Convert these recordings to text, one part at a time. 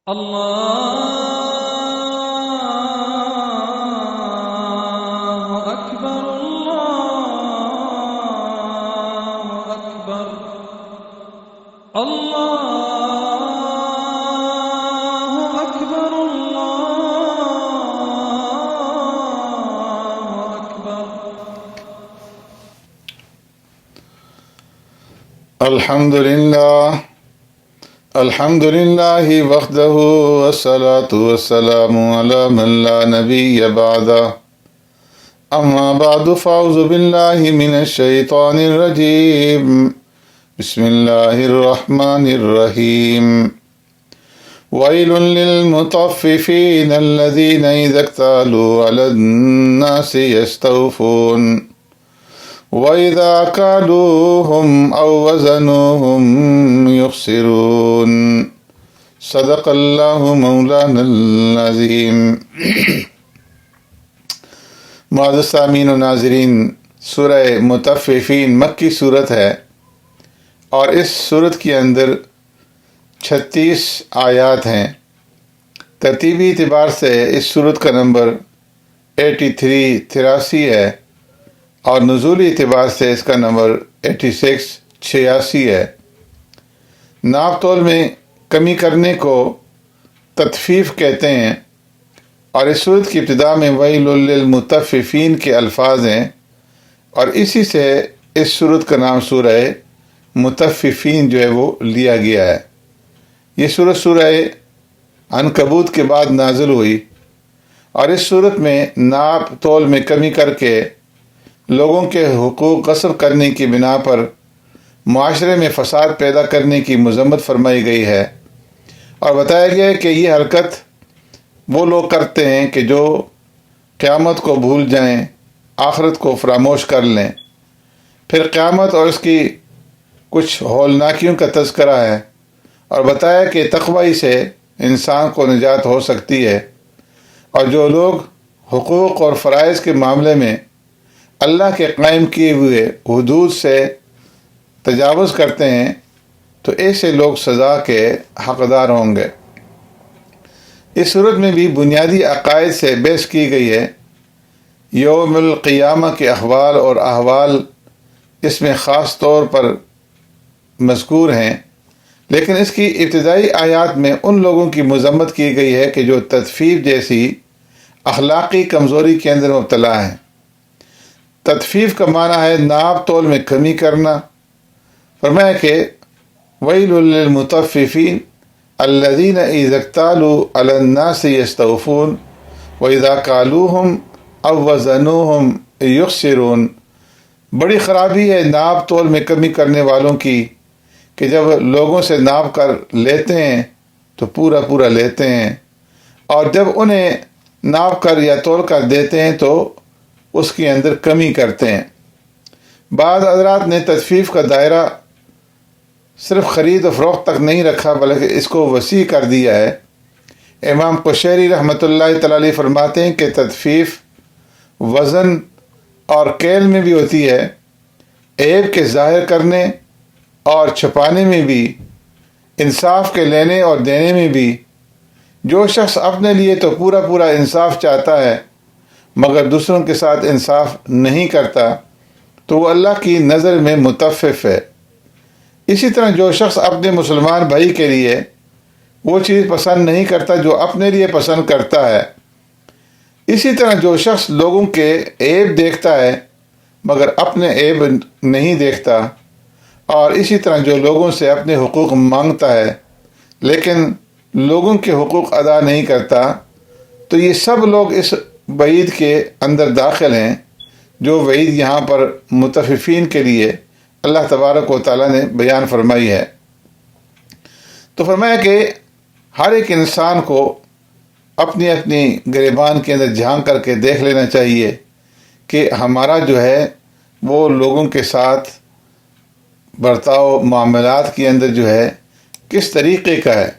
الله أكبر الله أكبر الله أكبر الله أكبر. الحمد لله وحده والصلاة والسلام على من لا نبي بعده أما بعد فأعوذ بالله من الشيطان الرجيم بسم الله الرحمن الرحيم ويل للمطففين الذين إذا اكتالوا على الناس يستوفون وَإِذَا كَالُوهُمْ أَوْ وَزَنُوهُمْ يُخْسِرُونَ صدق اللہ مولانا العظیم. معزز سامعین و ناظرین، سورہ مطففین مکی صورت ہے اور اس صورت کے اندر 36 آیات ہیں. ترتیبی اعتبار سے اس صورت کا نمبر 83 ہے اور نزولی اعتبار سے اس کا نمبر 86 ہے. ناپ تول میں کمی کرنے کو تطفیف کہتے ہیں اور اس صورت کی ابتدا میں ویل للمطففین کے الفاظ ہیں اور اسی سے اس صورت کا نام سورہ مطففین جو ہے وہ لیا گیا ہے. یہ سورہ عنکبوت کے بعد نازل ہوئی اور اس صورت میں ناپ تول میں کمی کر کے لوگوں کے حقوق غصب کرنے کی بنا پر معاشرے میں فساد پیدا کرنے کی مذمت فرمائی گئی ہے اور بتایا گیا ہے کہ یہ حرکت وہ لوگ کرتے ہیں کہ جو قیامت کو بھول جائیں، آخرت کو فراموش کر لیں. پھر قیامت اور اس کی کچھ ہولناکیوں کا تذکرہ ہے اور بتایا کہ تقوی سے انسان کو نجات ہو سکتی ہے اور جو لوگ حقوق اور فرائض کے معاملے میں اللہ کے قائم کیے ہوئے حدود سے تجاوز کرتے ہیں تو ایسے لوگ سزا کے حقدار ہوں گے. اس صورت میں بھی بنیادی عقائد سے بحث کی گئی ہے. یوم القیامہ کے احوال اور احوال اس میں خاص طور پر مذکور ہیں، لیکن اس کی ابتدائی آیات میں ان لوگوں کی مذمت کی گئی ہے کہ جو تطفیف جیسی اخلاقی کمزوری کے اندر مبتلا ہیں. تطفیف کا معنی ہے ناپ تول میں کمی کرنا. فرمایا کہ ویل للمطففین الذین اذا اکتالوا علی الناس یستوفون واذا کالوہم او وزنوہم یخسرون. بڑی خرابی ہے ناپ تول میں کمی کرنے والوں کی کہ جب لوگوں سے ناپ کر لیتے ہیں تو پورا لیتے ہیں اور جب انہیں ناپ کر یا تول کر دیتے ہیں تو اس کے اندر کمی کرتے ہیں. بعض حضرات نے تطفیف کا دائرہ صرف خرید و فروخت تک نہیں رکھا بلکہ اس کو وسیع کر دیا ہے. امام قشیری رحمۃ اللہ تعالی علیہ فرماتے ہیں کہ تطفیف وزن اور کیل میں بھی ہوتی ہے، عیب کے ظاہر کرنے اور چھپانے میں بھی، انصاف کے لینے اور دینے میں بھی. جو شخص اپنے لیے تو پورا انصاف چاہتا ہے مگر دوسروں کے ساتھ انصاف نہیں کرتا تو وہ اللہ کی نظر میں مطفف ہے. اسی طرح جو شخص اپنے مسلمان بھائی کے لیے وہ چیز پسند نہیں کرتا جو اپنے لیے پسند کرتا ہے، اسی طرح جو شخص لوگوں کے عیب دیکھتا ہے مگر اپنے عیب نہیں دیکھتا، اور اسی طرح جو لوگوں سے اپنے حقوق مانگتا ہے لیکن لوگوں کے حقوق ادا نہیں کرتا، تو یہ سب لوگ اس وعید کے اندر داخل ہیں جو وعید یہاں پر مطففین کے لیے اللہ تبارک و تعالیٰ نے بیان فرمائی ہے. تو فرمایا کہ ہر ایک انسان کو اپنی گریبان کے اندر جھانک کر کے دیکھ لینا چاہیے کہ ہمارا جو ہے وہ لوگوں کے ساتھ برتاؤ معاملات کے اندر جو ہے کس طریقے کا ہے.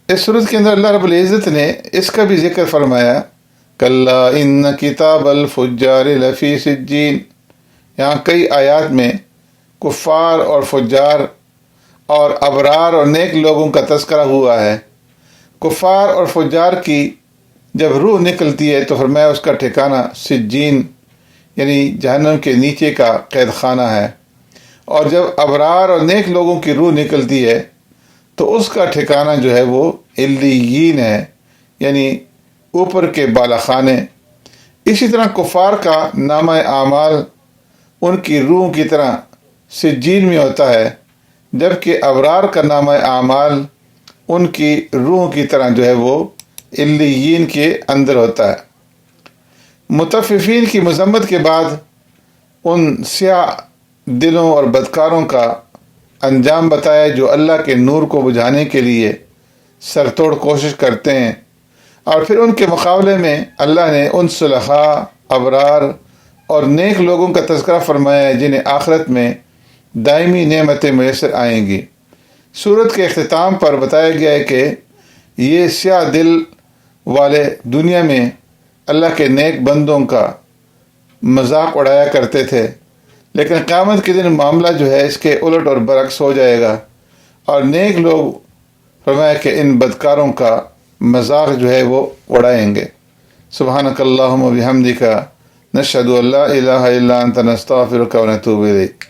اس صورت کے اندر اللہ رب العزت نے اس کا بھی ذکر فرمایا، کلا ان کتاب الفجار لفی سجین. یہاں کئی آیات میں کفار اور فجار اور ابرار اور نیک لوگوں کا تذکرہ ہوا ہے۔ کفار اور فجار کی جب روح نکلتی ہے تو فرمایا اس کا ٹھکانہ سجین یعنی جہنم کے نیچے کا قید خانہ ہے، اور جب ابرار اور نیک لوگوں کی روح نکلتی ہے تو اس کا ٹھکانہ جو ہے وہ علیین ہے، یعنی اوپر کے بالا خانے۔ اسی طرح کفار کا نامہ اعمال ان کی روح کی طرح سجین میں ہوتا ہے، جبکہ ابرار کا نامہ اعمال ان کی روح کی طرح جو ہے وہ علیین کے اندر ہوتا ہے۔ مطففین کی مذمت کے بعد ان سیاہ دلوں اور بدکاروں کا انجام بتایا جو اللہ کے نور کو بجھانے کے لیے سر توڑ کوشش کرتے ہیں، اور پھر ان کے مقابلے میں اللہ نے ان صلحاء، ابرار اور نیک لوگوں کا تذکرہ فرمایا ہے جنہیں آخرت میں دائمی نعمتیں میسر آئیں گی۔ سورت کے اختتام پر بتایا گیا ہے کہ یہ سیاہ دل والے دنیا میں اللہ کے نیک بندوں کا مذاق اڑایا کرتے تھے، لیکن قیامت کے دن معاملہ جو ہے اس کے الٹ اور برعکس ہو جائے گا، اور نیک لوگ فرمایا کہ ان بدکاروں کا مذاق جو ہے وہ اڑائیں گے۔ سبحانک اللہم و بحمدک نشہد ان لا الہ الا انت نستغفرک و نتوب الیک۔